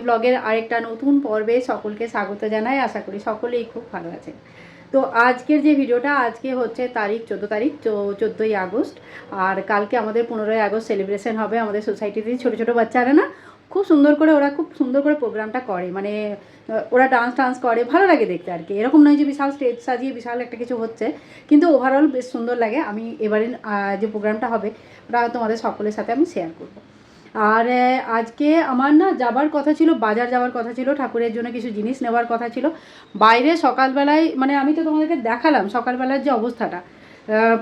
ব্লগের আরেকটা নতুন পর্বে সকলকে স্বাগত জানাই। আশা করি সকলেই খুব ভালো আছেন। তো আজকের যে ভিডিওটা, আজকে হচ্ছে তারিখ 14 তারিখ, তো 14ই আগস্ট। আর কালকে আমাদের 15ই আগস্ট সেলিব্রেশন হবে আমাদের সোসাইটিতে। ছোটো ছোটো বাচ্চারা না খুব সুন্দর করে, ওরা খুব সুন্দর করে প্রোগ্রামটা করে, মানে ওরা ডান্স করে, ভালো লাগে দেখতে আর কি। এরকম নয় যে বিশাল স্টেজ সাজিয়ে বিশাল একটা কিছু হচ্ছে, কিন্তু ওভারঅল বেশ সুন্দর লাগে। আমি এবারে যে প্রোগ্রামটা হবে ওটা তোমাদের সকলের সাথে আমি শেয়ার করবো। আর আজকে আমার না যাবার কথা ছিল, বাজার যাওয়ার কথা ছিল, ঠাকুরের জন্য কিছু জিনিস নেওয়ার কথা ছিল। বাইরে সকালবেলায়, মানে আমি তো তোমাদেরকে দেখালাম সকালবেলার যে অবস্থাটা,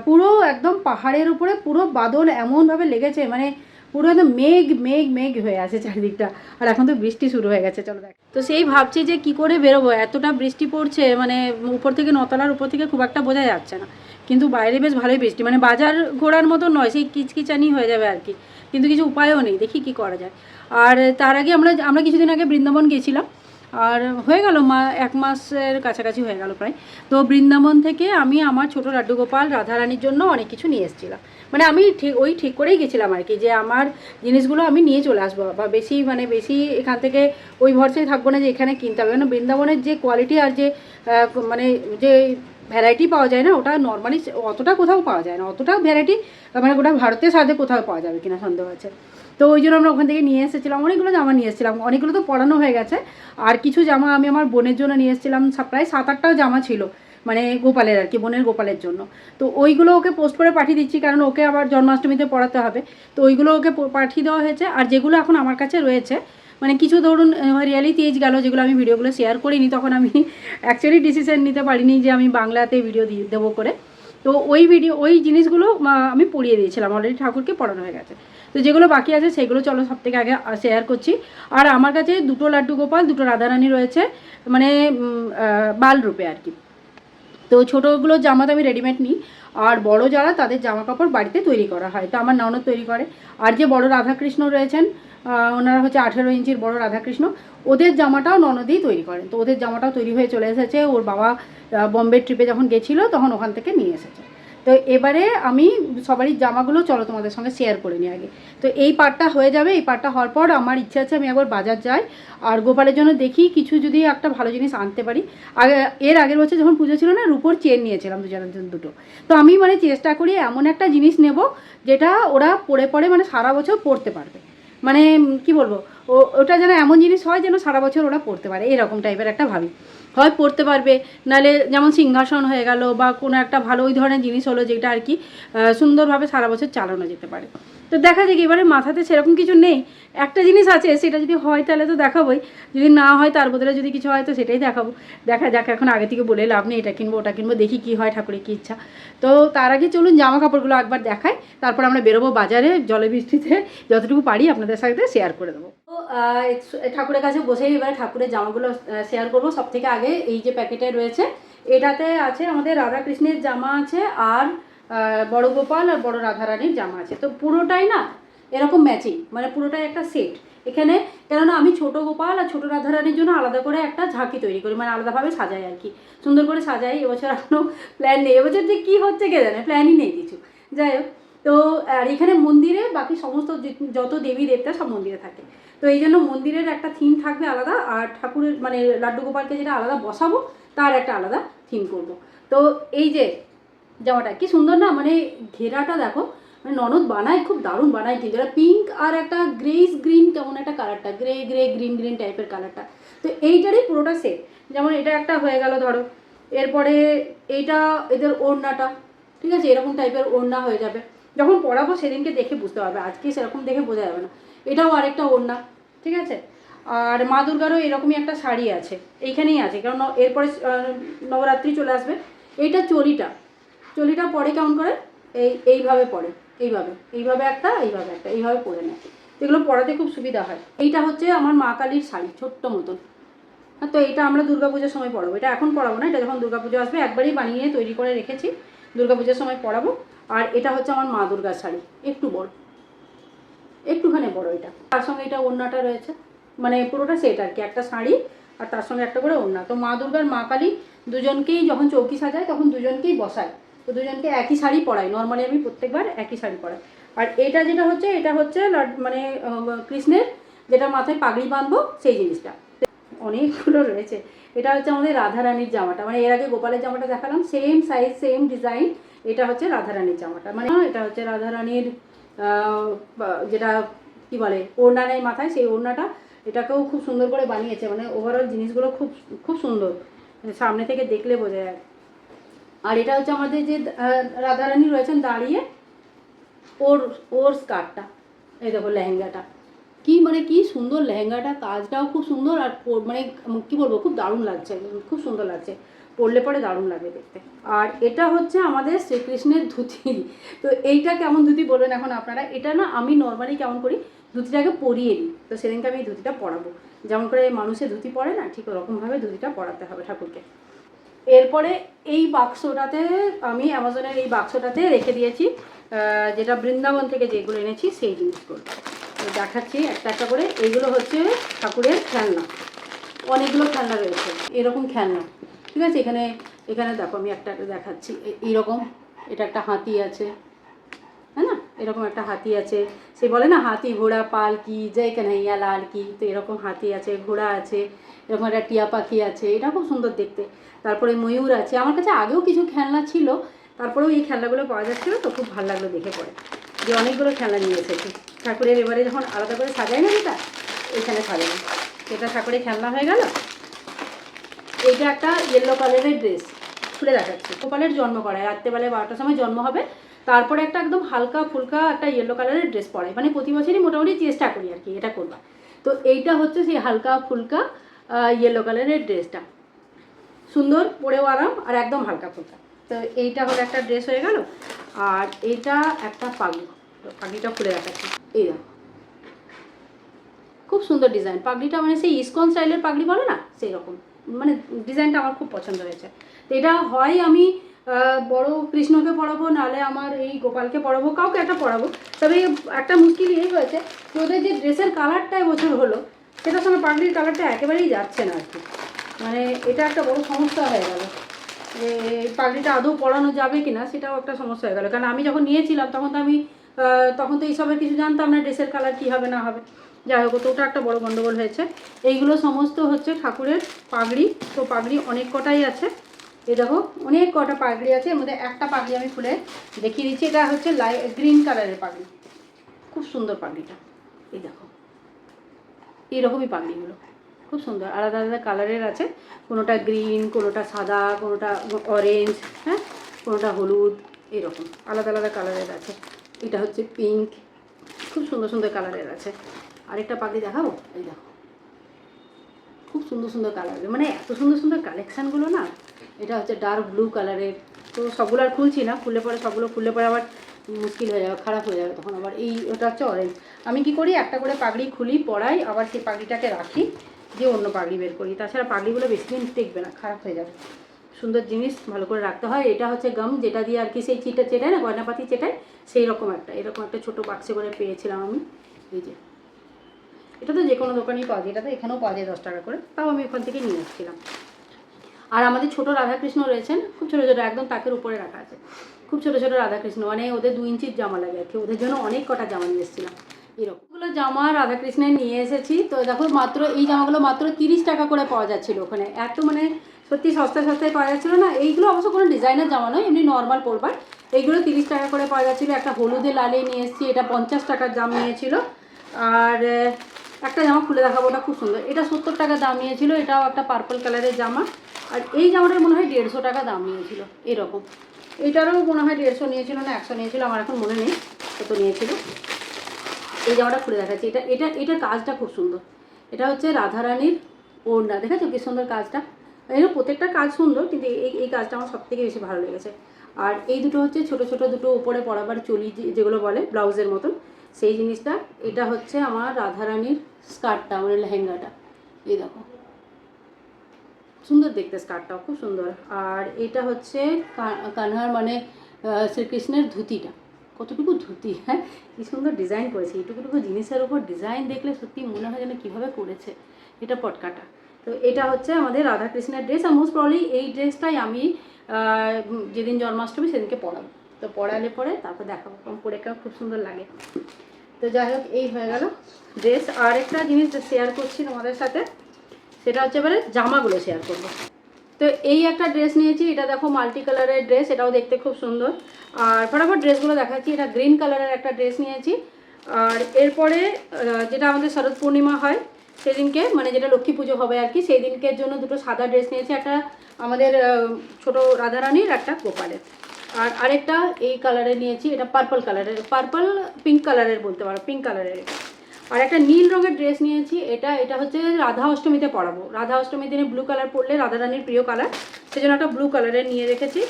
পুরো একদম পাহাড়ের উপরে পুরো বাদল এমনভাবে লেগেছে, মানে পুরো একদম মেঘ মেঘ মেঘ হয়ে আছে চারিদিকটা। আর এখন তো বৃষ্টি শুরু হয়ে গেছে, চলো দেখ। তো সেই ভাবছি যে কি করে বেরোবো, এতটা বৃষ্টি পড়ছে, মানে উপর থেকে নতলার উপর থেকে খুব একটা বোঝা যাচ্ছে না, কিন্তু বাইরে বেশ ভালোই বৃষ্টি, মানে বাজার ঘোরার মতো নয়, সেই কিচকিচানি হয়ে যাবে আর কি। কিন্তু কিছু উপায়ও নেই, দেখি কি করা যায়। আর তার আগে আমরা কিছুদিন আগে বৃন্দাবন গেছিলাম, আর হয়ে গেল এক মাসের কাছাকাছি হয়ে গেল প্রায়। তো বৃন্দাবন থেকে আমি আমার ছোটো লাড্ডু গোপাল রাধারানীর জন্য অনেক কিছু নিয়ে এসেছিলাম। মানে আমি ঠিক করেই গেছিলাম আর কি, যে আমার জিনিসগুলো আমি নিয়ে চলে আসবো, বা বেশি এখান থেকে ওই ভরসায় থাকবো না যে এখানে কিনতে হবে। কারণ বৃন্দাবনের যে কোয়ালিটি আর যে মানে যে ভ্যারাইটি পাওয়া যায় না, ওটা নর্মালি অতটা কোথাও পাওয়া যায় না, অতটা ভ্যারাইটি মানে গোটা ভারতের সাথে কোথাও পাওয়া যাবে কিনা সন্দেহ আছে। তো ওই জন্য আমরা ওখান থেকে নিয়ে এসেছিলাম, অনেকগুলো জামা নিয়ে এসেছিলাম, অনেকগুলো তো পরানো হয়ে গেছে। আর কিছু জামা আমি আমার বোনের জন্য নিয়ে এসেছিলাম, প্রায় 7-8টাও জামা ছিল, মানে গোপালের আর কি, বোনের গোপালের জন্য। তো ওইগুলো ওকে পোস্ট করে পাঠিয়ে দিচ্ছি, কারণ ওকে আবার জন্মাষ্টমীতে পড়াতে হবে। তো ওইগুলো ওকে পাঠিয়ে দেওয়া হয়েছে। আর যেগুলো এখন আমার কাছে রয়েছে, মানে কিছু ধরুন রিয়ালিটি এজ গেল, যেগুলো আমি ভিডিওগুলো শেয়ার করিনি, তখন আমি অ্যাকচুয়ালি ডিসিশন নিতে পারিনি যে আমি বাংলাতে ভিডিও দিয়ে দেবো করে। তো ওই জিনিসগুলো আমি পড়িয়ে দিয়েছিলাম, অলরেডি ঠাকুরকে পড়ানো হয়ে গেছে। তো যেগুলো বাকি আছে সেগুলো চলো সব থেকে আগে শেয়ার করছি। আর আমার কাছে 2টো লাড্ডু গোপাল, 2টো রাধারানী রয়েছে, মানে বাল রূপে আর কি। তো ছোটোগুলো জামা তো আমি রেডিমেড নিই, আর বড় যারা তাদের জামা কাপড় বাড়িতে তৈরি করা হয়, তো আমার ননদ তৈরি করে। আর যে বড় রাধাকৃষ্ণ রয়েছেন, ওনারা হচ্ছে 18 ইঞ্চির বড় রাধাকৃষ্ণ, ওদের জামাটাও ননদেই তৈরি করেন। তো ওদের জামাটাও তৈরি হয়ে চলে এসেছে, ওর বাবা বম্বে ট্রিপে যখন গেছিলো তখন ওখান থেকে নিয়ে এসেছে। তো এবারে আমি সবারই জামাগুলো চলো তোমাদের সঙ্গে শেয়ার করে নিই আগে। তো এই পার্টটা হয়ে যাবে, এই পার্টটা হওয়ার পর আমার ইচ্ছা আছে আমি একবার বাজার যাই, আর গোপালের জন্য দেখি কিছু যদি একটা ভালো জিনিস আনতে পারি। এর আগের বছর যখন পুজো ছিল না, রূপোর চেন নিয়েছিলাম দুজনের জন্য 2টো। তো আমি মানে চেষ্টা করি এমন একটা জিনিস নেব যেটা ওরা পরে মানে সারা বছর পরতে পারবে, মানে কি বলবো, ওটা যেন এমন জিনিস হয় যেন সারা বছর ওরা পরতে পারে, এরকম টাইপের একটা ভাবি। হয় পরতে পারবে, নাহলে যেমন সিংহাসন হয়ে গেল, বা কোনো একটা ভালো ওই ধরনের জিনিস হলো যেটা আর কি সুন্দরভাবে সারা বছর চালানো যেতে পারে। তো দেখা যায় কি, এবারে মাথাতে সেরকম কিছু নেই, একটা জিনিস আছে, সেটা যদি হয় তাহলে তো দেখাবোই, যদি না হয় তার বদলে যদি কিছু হয় তো সেটাই দেখাবো। দেখা যাক, এখন আগে থেকে বলে লাভ নেই, এটা কিনবো ওটা কিনবো, দেখি কি হয়, ঠাকুরের কী ইচ্ছা। তো তার আগে চলুন জামা কাপড়গুলো একবার দেখাই, তারপর আমরা বেরোবো বাজারে, জলে বৃষ্টিতে যতটুকু পারি আপনাদের সাথে শেয়ার করে দেবো। তো ঠাকুরের কাছে বসেই এবারে ঠাকুরের জামাগুলো শেয়ার করবো। সব থেকে আগে এই যে প্যাকেটে রয়েছে, এটাতে আছে আমাদের রাধাকৃষ্ণের জামা আছে, আর বড় গোপাল আর বড় রাধারানীর জামা আছে। তো পুরোটাই না এরকম ম্যাচিং, মানে পুরোটাই একটা সেট এখানে। কেননা আমি ছোটো গোপাল আর ছোটো রাধারানীর জন্য আলাদা করে একটা ঝাঁকি তৈরি করি, মানে আলাদাভাবে সাজাই আর কি, সুন্দর করে সাজাই। এবছর এখনও প্ল্যান নেই, এবছর যে কী হচ্ছে কে জানে, প্ল্যানই নেই কিছু, যাই হোক। তো আর এখানে মন্দিরে বাকি সমস্ত যত দেবী দেবতা সব মন্দিরে থাকে, তো এই জন্য মন্দিরের একটা থিম থাকবে আলাদা, আর ঠাকুরের মানে লাড্ডু গোপালকে যেটা আলাদা বসাবো তার একটা আলাদা থিম করব। তো এই যে জামাটা কি সুন্দর না, মানে ঘেরাটা দেখো, মানে ননদ বানায়, খুব দারুণ বানায় কিন্তু। এটা পিঙ্ক আর একটা গ্রেইস গ্রিন কেমন একটা কালারটা, গ্রে গ্রিন টাইপের কালারটা। তো এইটারই পুরোটা সেট, যেমন এটা একটা হয়ে গেল ধরো, এরপরে এইটা এদের ওড়নাটা, ঠিক আছে, এরকম টাইপের ওড়না হয়ে যাবে। যখন পরাবো সেদিনকে দেখে বুঝতে পারবে, আজকে সেরকম দেখে বোঝা যাবে না। এটাও আরেকটা ওড়না, ঠিক আছে। আর মা দুর্গারও এরকমই একটা শাড়ি আছে, এইখানেই আছে, কারণ এরপরে নবরাত্রি চলে আসবে। এইটা চলিটা পরে কেমন করে, এইভাবে পরে, এইভাবে একটা এইভাবে পরে নেয়, এগুলো পরাতে খুব সুবিধা হয়। এইটা হচ্ছে আমার মা কালীর শাড়ি, ছোট্ট মতন। তো এটা আমরা দুর্গাপূজার সময় পরাবো, এটা এখন পরাবো না, এটা যখন দুর্গাপুজো আসবে একবারই বানিয়ে তৈরি করে রেখেছি, দুর্গাপূজার সময় পরাবো। আর এটা হচ্ছে আমার মা দুর্গার শাড়ি, একটু বড়, একটুখানি বড় এটা, তার সঙ্গে এটা ওড়নাটা রয়েছে, মানে পুরোটা সেট আর কি, একটা শাড়ি আর তার সঙ্গে একটা করে ওড়না। তো মা দুর্গার মা কালী দুজনকেই যখন চৌকি সাজায় তখন দুজনকেই বসায়, তো দুজনকে একই শাড়ি পরাই, নর্মালি আমি প্রত্যেকবার একই শাড়ি পরাই। আর এটা যেটা হচ্ছে, এটা হচ্ছে মানে কৃষ্ণের যেটা মাথায় পাগড়ি বাঁধবো সেই জিনিসটা। অনেকগুলো রয়েছে। এটা হচ্ছে আমাদের রাধারানীর জামাটা, মানে এর আগে গোপালের জামাটা দেখালাম, সেম সাইজ সেম ডিজাইন। এটা হচ্ছে রাধারানীর জামাটা, মানে এটা হচ্ছে রাধারানীর যেটা কি বলে ওড়না নেই মাথায়, সেই ওড়নাটা। এটাকেও খুব সুন্দর করে বানিয়েছে, মানে ওভারঅল জিনিসগুলো খুব খুব সুন্দর, সামনে থেকে দেখলে বোঝা যায়। আর এটা হচ্ছে আমাদের যে রাধারানী রয়েছেন দাঁড়িয়ে, ওর ওর স্কার্টটা, এই দেখো লেহেঙ্গাটা, কি সুন্দর লেহেঙ্গাটা, কাজটাও খুব সুন্দর। আর মানে কি বলবো, খুব দারুণ লাগছে, খুব সুন্দর লাগছে, পরলে পরে দারুণ লাগবে দেখতে। আর এটা হচ্ছে আমাদের শ্রীকৃষ্ণের ধুতি। তো এইটা কেমন ধুতি বলবেন এখন আপনারা। এটা না আমি নর্মালি কেমন করি, ধুতিটাকে পরিয়ে দিই। তো সেদিনকে আমি এই ধুতিটা পরাবো, যেমন করে মানুষের ধুতি পরে না, ঠিক ওরকমভাবে ধুতিটা পরাতে হবে ঠাকুরকে। এরপরে এই বাক্সটাতে আমি অ্যামাজনের এই বাক্সটাতে রেখে দিয়েছি যেটা বৃন্দাবন থেকে যেগুলো এনেছি সেই জিনিসগুলো দেখাচ্ছি একটা একটা করে। এইগুলো হচ্ছে ঠাকুরের খেলনা, অনেকগুলো খেলনা রয়েছে, এরকম খেলনা, ঠিক আছে। এখানে এখানে দেখো আমি একটা দেখাচ্ছি, এইরকম, এটা একটা হাতি আছে, হ্যাঁ না, এরকম একটা হাতি আছে। সে বলে না হাতি ঘোড়া পালকি জয় কানাইয়া লাল কি, তো এরকম হাতি আছে, ঘোড়া আছে, এরকম একটা টিয়া পাখি আছে, এটা খুব সুন্দর দেখতে। তারপরে ময়ূর আছে। আমার কাছে আগেও কিছু খেলনা ছিল, তারপরেও এই খেলনাগুলো পাওয়া যাচ্ছিলো, তো খুব ভালো লাগলো দেখে পরে যে অনেকগুলো খেলনা নিয়ে এসেছি ঠাকুরের। এবারে যখন আলাদা করে সাজাই না যেটা, এইখানে সাজানো, এটা ঠাকুরের খেলনা হয়ে গেল। এইটা একটা ইয়েলো কালারের ড্রেস, খুলে দেখাচ্ছি। গোপালের জন্ম করায় রাত্রেবেলায় 12টার সময় জন্ম হবে, তারপরে একটা একদম হালকা ফুলকা একটা ইয়েলো কালারের ড্রেস পরাই, মানে প্রতি বছরই মোটামুটি চেষ্টা করি আর কি এটা করবা। তো এইটা হচ্ছে সেই হালকা ফুলকা ইয়েলো কালারের ড্রেসটা, সুন্দর, পরেও আরাম, আর একদম হালকা ফুলকা। তো এইটা হলো একটা ড্রেস হয়ে গেল। আর এইটা একটা পাগড়ি, তো পাগড়িটা খুলে দেখাচ্ছি। এই দেখো খুব সুন্দর ডিজাইন পাগড়িটা, মানে সেই ইস্কন স্টাইলের পাগড়ি বলে না, সেই রকম, মানে ডিজাইনটা আমার খুব পছন্দ হয়েছে। তো এটা হয় আমি বড় কৃষ্ণকে পড়াবো, নাহলে আমার এই গোপালকে পড়াবো, কাউকে একটা পড়াবো। তবে একটা মুশকিল এই হয়েছে যে ওদের যে ড্রেসের কালারটা এবছর হলো, সেটার সঙ্গে পাগড়ির কালারটা একেবারেই যাচ্ছে না আর কি। মানে এটা একটা বড় সমস্যা হয়ে গেল যে পাগড়িটা আদৌ পরানো যাবে কি না, সেটাও একটা সমস্যা হয়ে গেল। কারণ আমি যখন নিয়েছিলাম তখন তো এইসবের কিছু জানতাম না, ড্রেসের কালার কী হবে না হবে। যাই হোক, তো ওটা একটা বড় গণ্ডগোল হয়েছে। এইগুলো সমস্ত হচ্ছে ঠাকুরের পাগড়ি। তো পাগড়ি অনেক কটাই আছে, এই দেখো অনেক কটা পাগড়ি আছে। এর মধ্যে একটা পাগড়ি আমি খুলে দেখিয়ে দিচ্ছি। এটা হচ্ছে গ্রিন কালারের পাগড়ি, খুব সুন্দর পাগড়িটা, এই দেখো এইরকমই পাগড়িগুলো খুব সুন্দর, আলাদা আলাদা কালারের আছে। কোনোটা গ্রিন, কোনোটা সাদা, কোনোটা অরেঞ্জ, হ্যাঁ, কোনোটা হলুদ, এরকম আলাদা আলাদা কালারের আছে। এটা হচ্ছে পিঙ্ক, খুব সুন্দর সুন্দর কালারের আছে। আরেকটা পাগড়ি দেখাবো, এই দেখো খুব সুন্দর সুন্দর কালারের, মানে এত সুন্দর সুন্দর কালেকশানগুলো না। এটা হচ্ছে ডার্ক ব্লু কালারের। তো সবগুলো আর খুলছি না, খুললে পরে সবগুলো খুললে পরে আবার মুশকিল হয়ে যাবে, খারাপ হয়ে যাবে তখন আবার। ওটা হচ্ছে অরেঞ্জ। আমি কি করি, একটা করে পাগড়ি খুলি, পরাই, আবার সেই পাগড়িটাকে রাখি, দিয়ে অন্য পাগড়ি বের করি। তাছাড়া পাগড়িগুলো বেশি দিন টেকবে না, খারাপ হয়ে যাবে। সুন্দর জিনিস ভালো করে রাখতে হয়। এটা হচ্ছে গাম, যেটা দিয়ে আর কি সেই চিটা চেটায় না, গয়নাপাতি চেটায়, সেই রকম একটা, এরকম একটা ছোটো বাক্সে করে পেয়েছিলাম আমি। এই যে এটা তো যে কোনো দোকানেই পাওয়া যায়, এটা তো এখানেও পাওয়া যায় 10 টাকা করে, তাও আমি ওখান থেকে নিয়ে এসেছিলাম। আর আমাদের ছোটো রাধাকৃষ্ণ রয়েছেন, খুব ছোটো ছোটো, একদম তাকের উপরে রাখা আছে, খুব ছোটো ছোটো রাধাকৃষ্ণ, মানে ওদের 2 ইঞ্চির জামা লাগে আর কি। ওদের জন্য অনেক কটা জামা নিয়ে এসেছিলাম। এরকমগুলো জামা রাধাকৃষ্ণের নিয়ে এসেছি। তো দেখো মাত্র এই জামাগুলো মাত্র 30 টাকা করে পাওয়া যাচ্ছিলো ওখানে, এত মানে সত্যি সস্তায় সস্তায় পাওয়া যাচ্ছিলো না। এইগুলো অবশ্য কোনো ডিজাইনার জামা নয়, এমনি নর্মাল পরবার। এইগুলো 30 টাকা করে পাওয়া যাচ্ছিলো। একটা হলুদে লালে নিয়ে এসেছি, এটা 50 টাকার দাম নিয়েছিল। আর একটা জামা খুলে দেখাবো, ওটা খুব সুন্দর, এটা 70 টাকা দাম নিয়েছিল। এটাও একটা পার্পল কালারের জামা। আর এই জামাটার মনে হয় 150 টাকা দাম নিয়েছিল এরকম। এটারও মনে হয় 150 নিয়েছিল না 100 নিয়েছিল, আমার এখন মনে নেই কত নিয়েছিল। এই জামাটা খুলে দেখাচ্ছি, এটার কাজটা খুব সুন্দর। এটা হচ্ছে রাধারানীর ওড়না, দেখেছো কি সুন্দর কাজটা। এর প্রত্যেকটা কাজ সুন্দর, কিন্তু এই কাজটা আমার সবথেকে বেশি ভালো লেগেছে। আর এই দুটো হচ্ছে ছোটো ছোটো দুটো উপরে পরাবার চলি, যেগুলো বলে ব্লাউজের মতন, সেই জিনিসটা। এটা হচ্ছে আমার রাধারানীর স্কার্টটা, মানে লেহেঙ্গাটা, এই দেখো সুন্দর দেখতে, স্কার্টটাও খুব সুন্দর। আর এটা হচ্ছে কানহার, মানে শ্রীকৃষ্ণের ধুতিটা, কতটুকু ধুতি, হ্যাঁ কী সুন্দর ডিজাইন করেছে। এইটুকুটুকু জিনিসের উপর ডিজাইন দেখলে সত্যি মনে হয় যেন কীভাবে করেছে। এটা পটকাটা। তো এটা হচ্ছে আমাদের রাধাকৃষ্ণের ড্রেস। আর মোস্ট প্রবলি এই ড্রেসটাই আমি যেদিন জন্মাষ্টমী সেদিনকে পরাবো। তো পরালে পরে তারপর দেখাবো, পরে খুব সুন্দর লাগে। তো তো যাই হোক এই হয়ে গেল ড্রেস। আর একটা জিনিস শেয়ার করছি তোমাদের সাথে, সেটা হচ্ছে এবারে জামাগুলো শেয়ার করবো। তো এই একটা ড্রেস নিয়েছি, এটা দেখো মাল্টি কালারের ড্রেস, এটাও দেখতে খুব সুন্দর। আর ফটাফট ড্রেসগুলো দেখাচ্ছি। এটা গ্রিন কালারের একটা ড্রেস নিয়েছি। আর এরপরে যেটা আমাদের শরৎ পূর্ণিমা হয় সেদিনকে, মানে যেটা লক্ষ্মী পুজো হবে আর কি, সেই দিনকের জন্য দুটো সাদা ড্রেস নিয়েছি, একটা আমাদের ছোট রাধারানীর, একটা গোপালের। আর আরেকটা এই কালারের নিয়েছি, এটা পার্পল কালারের, পার্পল পিঙ্ক কালারের বলতে পারো, পিঙ্ক কালারের এটা। আর একটা নীল রঙের ড্রেস নিয়েছি, এটা হচ্ছে রাধা অষ্টমীতে পরাবো। রাধা অষ্টমীর দিনে ব্লু কালার পরলে রাধারানীর প্রিয় কালার, সেজন্য একটা ব্লু কালারের নিয়ে রেখেছি।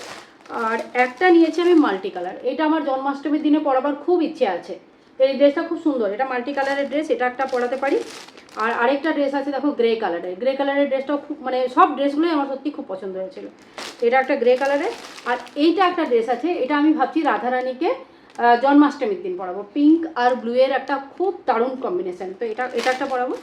আর একটা নিয়েছি আমি মাল্টি কালার, এটা আমার জন্মাষ্টমীর দিনে পরাবার খুব ইচ্ছে আছে। এই ড্রেসটা খুব সুন্দর, এটা মাল্টি কালারের ড্রেস, এটা একটা পরাতে পারি। আর আরেকটা ড্রেস আছে দেখো গ্রে কালারের, গ্রে কালারের ড্রেসটাও খুব, মানে সব ড্রেসগুলোই আমার সত্যি খুব পছন্দ হয়েছিল। এটা একটা গ্রে কালারের। আর এইটা একটা ড্রেস আছে, এটা আমি ভাবছি রাধারানীকে জন্মাষ্টমীর দিন পরাবো, পিঙ্ক আর ব্লু এর একটা খুব দারুণ কম্বিনেশন, তো এটা একটা পরাবো।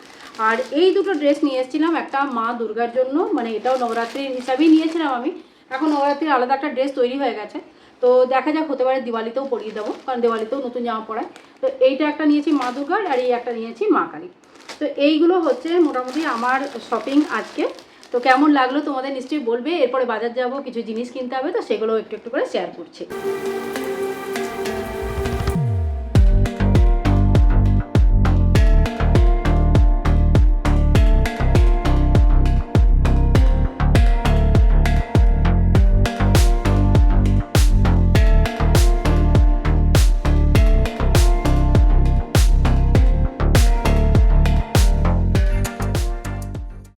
আর এই দুটো ড্রেস নিয়ে এসেছিলাম, একটা মা দুর্গার জন্য, মানে এটাও নবরাত্রির হিসাবেই নিয়েছিলাম আমি। এখন নবরাত্রির আলাদা একটা ড্রেস তৈরি হয়ে গেছে, তো দেখা যাক, হতে পারে দিওয়ালিতেও পরিয়ে দেবো, কারণ দিওয়ালিতেও নতুন জামা পরায়। তো এইটা একটা নিয়েছি মা দুর্গার, আর এই একটা নিয়েছি মা কালী। তো এইগুলো হচ্ছে মোটামুটি আমার শপিং আজকে। তো কেমন লাগলো তোমাদের নিশ্চয়ই বলবে। এরপরে বাজার যাব, কিছু জিনিস কিনতে হবে, তো সেগুলো একটু একটু করে শেয়ার করছি।